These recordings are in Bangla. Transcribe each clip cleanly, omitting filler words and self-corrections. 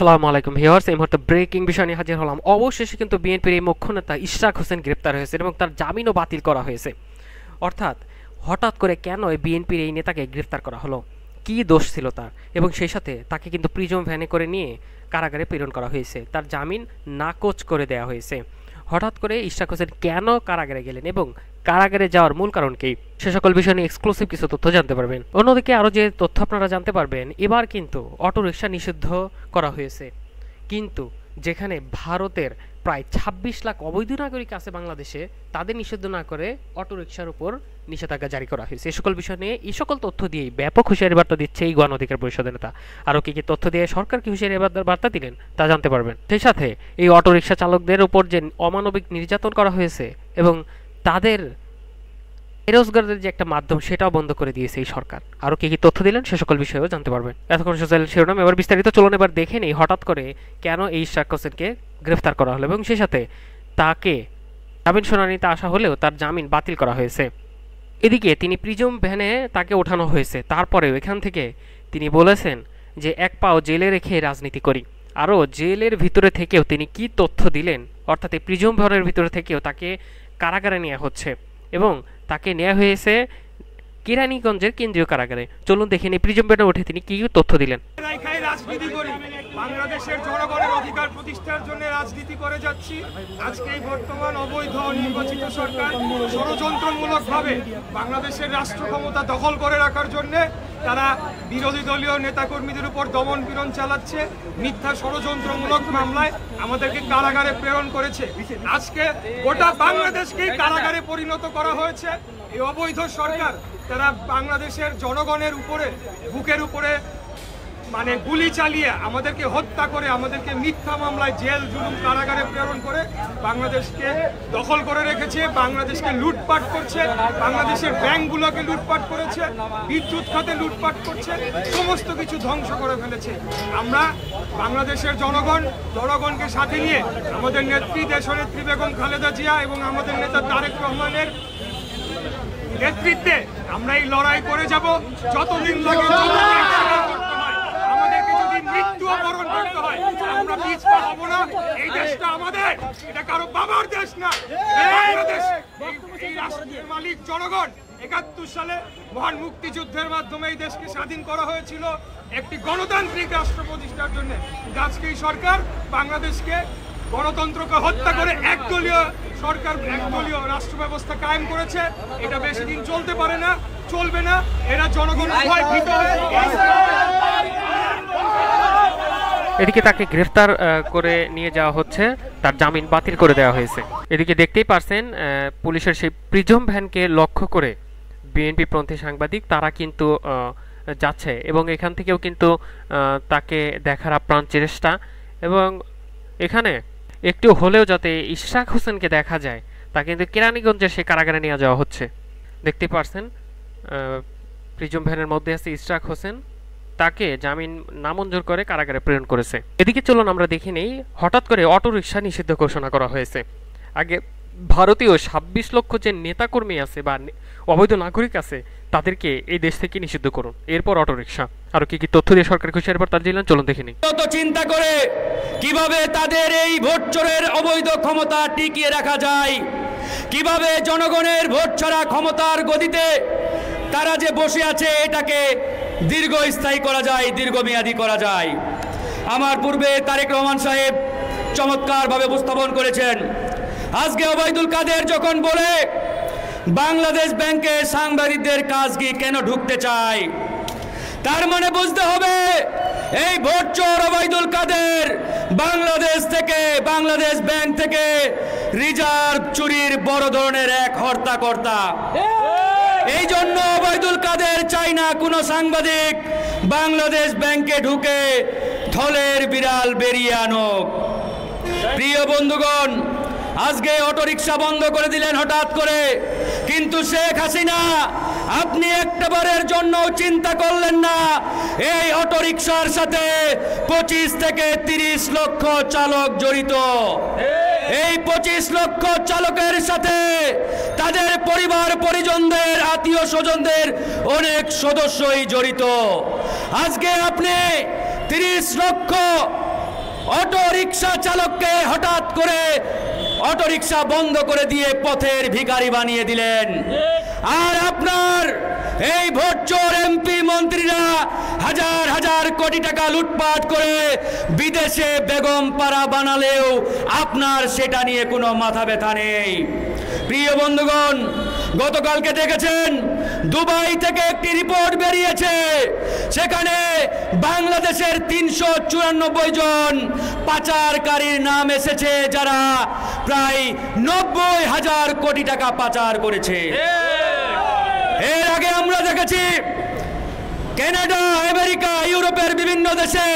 আসসালামু আলাইকুম ভিউয়ার্স, এই মুহূর্তে ব্রেকিং বিষয় নিয়ে হাজির হলাম। অবশেষে কিন্তু বিএনপির এই মুখ্য নেতা ইশরাক হোসেন গ্রেপ্তার হয়েছে এবং তার জামিনও বাতিল করা হয়েছে। অর্থাৎ হঠাৎ করে কেন এই বিএনপির এই নেতাকে গ্রেপ্তার করা হলো, কী দোষ ছিল তার, এবং সেই সাথে তাকে কিন্তু প্রিজম ভ্যানে করে নিয়ে কারাগারে প্রেরণ করা হয়েছে, তার জামিন নাকচ করে দেওয়া হয়েছে। হঠাৎ করে ইশরাক হোসেন কেন কারাগারে গেলেন এবং কারাগারে যাওয়ার মূল কারণ কি, সে সকল বিষয় নিয়ে এক্সক্লুসিভ কিছু তথ্য জানতে পারবেন। অন্যদিকে আরও যে তথ্য আপনারা জানতে পারবেন, এবার কিন্তু অটোরিকশা নিষিদ্ধ করা হয়েছে, কিন্তু যেখানে ভারতের প্রায় ২৬ লাখ অবৈধ নাগরিক আছে বাংলাদেশে, তাদের নিষিদ্ধ না করে অটোরিকশার উপর নিষেধাজ্ঞা জারি করা হয়েছে। এই সকল বিষয় নিয়ে এই সকল তথ্য দিয়েই ব্যাপক হুঁশিয়ারি বার্তা দিচ্ছে এই গণ অধিকার পরিষদের নেতা। আরও কি কি তথ্য দিয়ে সরকারকে হুঁশিয়ারি বার্তা দিলেন তা জানতে পারবেন। সেই সাথে এই অটোরিকশা চালকদের উপর যে অমানবিক নির্যাতন করা হয়েছে এবং তাদের বেরোজগারদের যে একটা মাধ্যম, সেটাও বন্ধ করে দিয়েছে এই সরকার। আরও কি কি তথ্য দিলেন সে সকল বিষয়েও জানতে পারবেন। এতক্ষণ সোশ্যাল শিরোনাম, এবার বিস্তারিত চলুন এবার দেখে নেই হঠাৎ করে কেন এই ইশরাক হোসেনকে গ্রেফতার করা হলো এবং সেই সাথে তাকে জামিন শুনানিতে আসা হলেও তার জামিন বাতিল করা হয়েছে। এদিকে তিনি প্রিজম ভ্যানে তাকে ওঠানো হয়েছে, তারপরেও এখান থেকে তিনি বলেছেন যে এক পাও জেলে রেখে রাজনীতি করি। আরও জেলের ভিতরে থেকেও তিনি কি তথ্য দিলেন, অর্থাৎ এই প্রিজম ভ্যানের ভিতরে থেকেও তাকে কারাগারে নেওয়া হচ্ছে এবং তাকে নেওয়া হয়েছে কেরানীগঞ্জের কেন্দ্রীয় কারাগারে। চলুন দেখে নিই প্রিজম ভ্যানে উঠে তিনি কি তথ্য দিলেন। রাজনীতি করি, বাংলাদেশের জনগণের অধিকার প্রতিষ্ঠার জন্য রাজনীতি করে যাচ্ছি। আজকে এই বর্তমান অবৈধ নির্বাচিত সরকার ষড়যন্ত্রমূলকভাবে বাংলাদেশের রাষ্ট্র ক্ষমতা দখল করে রাখার জন্য তারা বিরোধী দলীয় নেতাকর্মীদের উপর দমন পীড়ন চালাচ্ছে। মিথ্যা ষড়যন্ত্রমূলক মামলায় আমাদেরকে কারাগারে প্রেরণ করেছে। আজকে গোটা বাংলাদেশকেই কারাগারে পরিণত করা হয়েছে। এই অবৈধ সরকার তারা বাংলাদেশের জনগণের উপরে, বুকের উপরে গুলি চালিয়ে আমাদেরকে হত্যা করে, আমাদেরকে মিথ্যা মামলায় জেল জুলুম কারাগারে প্রেরণ করে বাংলাদেশকে দখল করে রেখেছে, বাংলাদেশকে লুটপাট করছে, বাংলাদেশের ব্যাংকগুলোকে লুটপাট করেছে, বিদ্যুৎ খাতে লুটপাট করছে, সমস্ত কিছু ধ্বংস করে ফেলেছে। আমরা বাংলাদেশের জনগণকে সাথে নিয়ে আমাদের নেত্রী, দেশনেত্রী বেগম খালেদা জিয়া এবং আমাদের নেতা তারেক রহমানের নেতৃত্বে আমরা এই লড়াই করে যাব যতদিন লাগে। মৃত্যুবরণ করতে হয়, আমরা পিছপা হব না। এই দেশটা আমাদের, এটা কারো বাবার দেশ না। বাংলাদেশ এই রাষ্ট্রের মালিক জনগণ। ৭১ সালে মহান মুক্তিযুদ্ধের মাধ্যমে এই দেশকে স্বাধীন করা হয়েছিল একটি গণতান্ত্রিক রাষ্ট্র প্রতিষ্ঠার জন্য। আজকে এই সরকার বাংলাদেশকে গণতন্ত্রকে হত্যা করে একদলীয় সরকার, একদলীয় রাষ্ট্র ব্যবস্থা কায়েম করেছে। এটা বেশি দিন চলতে পারে না, চলবে না। এরা জনগণ ভয় ভীত হয়ে এদিকে তাকে গ্রেফতার করে নিয়ে যাওয়া হচ্ছে, তার জামিন বাতিল করে দেওয়া হয়েছে। এদিকে দেখতেই পারছেন পুলিশের সেই প্রিজম ভ্যানকে লক্ষ্য করে বিএনপি পন্থী সাংবাদিক তারা কিন্তু যাচ্ছে এবং এখান থেকেও কিন্তু তাকে দেখার আপ্রাণ চেষ্টা, এবং এখানে একটু হলেও যাতে ইশরাক হোসেনকে দেখা যায় তা কিন্তু কেরানীগঞ্জের সেই কারাগারে নিয়ে যাওয়া হচ্ছে। দেখতেই পারছেন প্রিজম ভ্যানের মধ্যে আছে ইশরাক হোসেন, তাকে জামিন নামঞ্জুর করে কারাগারে প্রেরণ করেছে। এদিকে চলুন আমরা দেখে নেই হঠাৎ করে অটোরিকশা নিষিদ্ধ ঘোষণা করা হয়েছে। আগে ভারতীয় ২৬ লক্ষ যে নেতাকর্মী আছে বা অবৈধ নাগরিক আছে তাদেরকে এই দেশ থেকে নিষিদ্ধ করুন, এরপর অটোরিকশা। আর কি কি তথ্য দিয়ে সরকার খুশির পর তার দিলেন চলুন দেখে নিই। চিন্তা করে কিভাবে তাদের এই ভোট চোরের অবৈধ ক্ষমতা টিকিয়ে রাখা যায়, কিভাবে জনগণের ভোট ছাড়া ক্ষমতার গদিতে তারা যে বসে আছে এটাকে দীর্ঘস্থায়ী করা যায়, দীর্ঘমেয়াদী করা যায়। আমার পূর্বে তারেক রহমান সাহেব চমৎকারভাবে উপস্থাপন করেছেন। আজকে ওবায়দুল কাদের যখন বলে বাংলাদেশ ব্যাংকে সাংবাদিকদের কাজ কি কেন ঢুকতে চায়, তার মানে বুঝতে হবে এই ভোট চোর ওবায়দুল কাদের বাংলাদেশ থেকে, বাংলাদেশ ব্যাংক থেকে রিজার্ভ চুরির বড় ধরনের এক হর্তাকর্তা। এই জন্য ওবায়দুল কাদের চায় না কোনো সাংবাদিক বাংলাদেশ ব্যাংকে ঢুকে থলের বিড়াল বেরিয়ে আনুক। প্রিয় বন্ধুগণ, আজকে অটোরিকশা বন্ধ করে দিলেন হঠাৎ করে, কিন্তু শেখ হাসিনা আপনি একবারের জন্য চিন্তা করলেন না এই অটোরিকশার সাথে ২৫ থেকে ৩০ লক্ষ চালক জড়িত। এই ২৫ লক্ষ চালকের সাথে তাদের পরিবার পরিজনদের, আত্মীয় স্বজনদের অনেক সদস্যই জড়িত। আজকে আপনি ৩০ লক্ষ অটো রিক্সা চালককে হঠাৎ করে অটো রিক্সা বন্ধ করে দিয়ে পথের ভিখারি বানিয়ে দিলেন। আর আপনার এই ভোটচোর এমপি মন্ত্রীরা হাজার হাজার কোটি টাকা লুটপাট করে বিদেশে বেগম পাড়া বানালেও আপনার সেটা নিয়ে কোনো মাথা ব্যথা নেই। প্রিয় বন্ধুগণ, গতকালকে দেখেছেন দুবাই থেকে একটি রিপোর্ট বেরিয়েছে, সেখানে বাংলাদেশের 394 জন পাচারকারীর নাম এসেছে, যারা প্রায় 90,000 কোটি টাকা পাচার করেছে। এর আগে আমরা দেখেছি কানাডা, আমেরিকা, ইউরোপের বিভিন্ন দেশে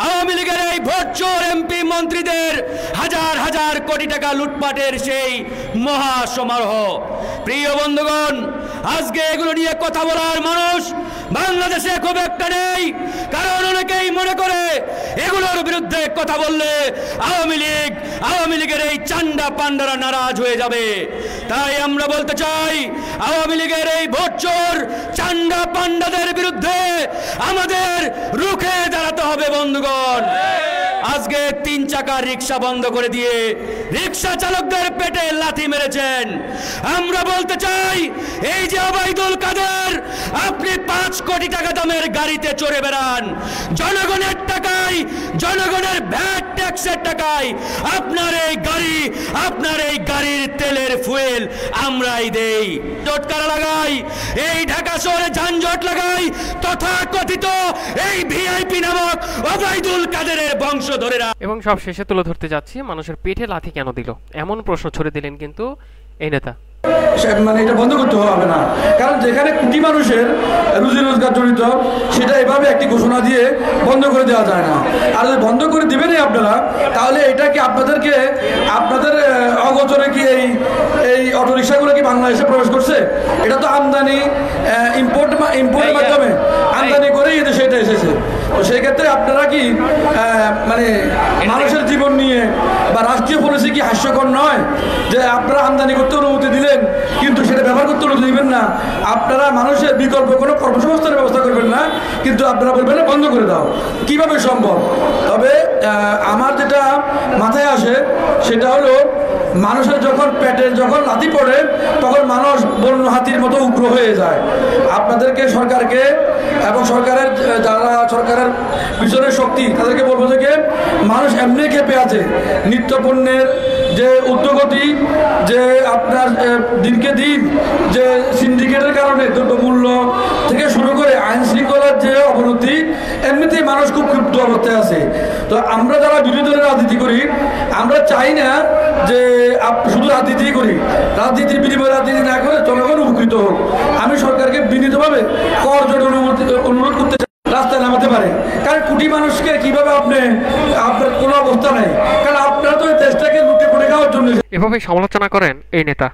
আওয়ামী লীগের এই ভোটচোর এমপি মন্ত্রীদের হাজার হাজার কোটি টাকা লুটপাটের সেই মহা সমারোহ। প্রিয় বন্ধুগণ, আজকে এগুলো নিয়ে কথা বলার মানুষ বাংলাদেশে খুব একটা নেই, কারণ অনেকেই মনে করে এগুলোর বিরুদ্ধে কথা বললে আওয়ামী লীগের এই চান্ডা পান্ডারা নারাজ হয়ে যাবে। তাই আমরা বলতে চাই, আওয়ামী লীগের এই ভোটচোর চান্ডা পান্ডাদের বিরুদ্ধে আমাদের রুখে দাঁড়াতে হবে বন্ধুগণ। আজকে 3 চাকার রিক্সা বন্ধ করে দিয়ে রিক্সা চালকদের পেটে লাথি মেরেছেন। আমরা বলতে চাই, এই যে ওবায়দুল কাদের, আপনি 5 কোটি টাকা দামের গাড়িতে চড়ে বেড়ান, জনগণের টাকায়, জনগণের ভ্যাট ট্যাক্সের টাকায় আপনার এই গাড়ির তেলের ফুয়েল আমরাই দেই, জটকারা লাগাই, এই ঢাকা শহরে যানজট লাগাই তথাকথিত এই ভিআইপি নামক ওবায়দুল কাদেরের বংশধরেরা। এবং সব শেষে তুলে ধরতে যাচ্ছি, মানুষের পেটে লাথি কেন দিল, এমন প্রশ্ন ছড়ে দিলেন কিন্তু এই নেতা। মানে এটা বন্ধ করতে হবে না, কারণ যেখানে কোটি মানুষের রুজি রোজগার জড়িত, সেটা এভাবে একটি ঘোষণা দিয়ে বন্ধ করে দেওয়া যায় না। আর যদি বন্ধ করে দিবেনই আপনারা, তাহলে এটা কি আপনাদের অগোচরে কি এই অটোরিক্সাগুলো কি বাংলাদেশে প্রবেশ করছে? এটা তো আমদানি ইম্পোর্টের মাধ্যমে আমদানি করেই এদেশে এটা এসেছে। তো সেই ক্ষেত্রে আপনারা কি মানে মানুষের জীবন নিয়ে বা রাষ্ট্রীয় পলিসি কি হাস্যকর নয় যে আপনারা আমদানি করতে অনুমতি দিলেন কিন্তু সেটা ব্যবহার করতে অনুমতি দিবেন না? আপনারা মানুষের বিকল্প কোনো কর্মসংস্থানের ব্যবস্থা করবেন না, কিন্তু আপনারা বলবেন বন্ধ করে দাও। কিভাবে সম্ভব? তবে আমার যেটা মাথায় আসে সেটা হলো, মানুষের যখন পেটের যখন লাথি পড়ে তখন মানুষ বন্য হাতির মতো উগ্র হয়ে যায়। আপনাদেরকে, সরকারকে এবং সরকারের পিছনের শক্তি, তাদেরকে বলবো যে মানুষ এমনি খেপে আছে। নিত্যপণ্যের যে উদ্যোগতি, যে আপনার দিনকে দিন যে সিন্ডিকেটের কারণে দ্রব্যমূল্য থেকে শুরু করে আইন শৃঙ্খলার যে অবনতি, এমনিতেই মানুষ খুব ক্ষুব্ধ অবস্থায় আছে। তো আমরা যারা বিরোধী দলের রাজনীতি করি, আমরা চাই না যে শুধু রাজনীতি করি, রাজনীতির বিনিময়ে রাজনীতি না করে জনগণ উপকৃত হোক। আমি সরকারকে বিনীতভাবে কর জোটের অনুরোধ করতে চাই, রাস্তায় নামাতে পারে। কারণ কোটি মানুষকে কিভাবে আপনার কোনো অবস্থা নেই, কারণ আপনারা তো এই দেশটাকে লুটে পড়ে খাওয়ার জন্য। এভাবে সমালোচনা করেন এই নেতা।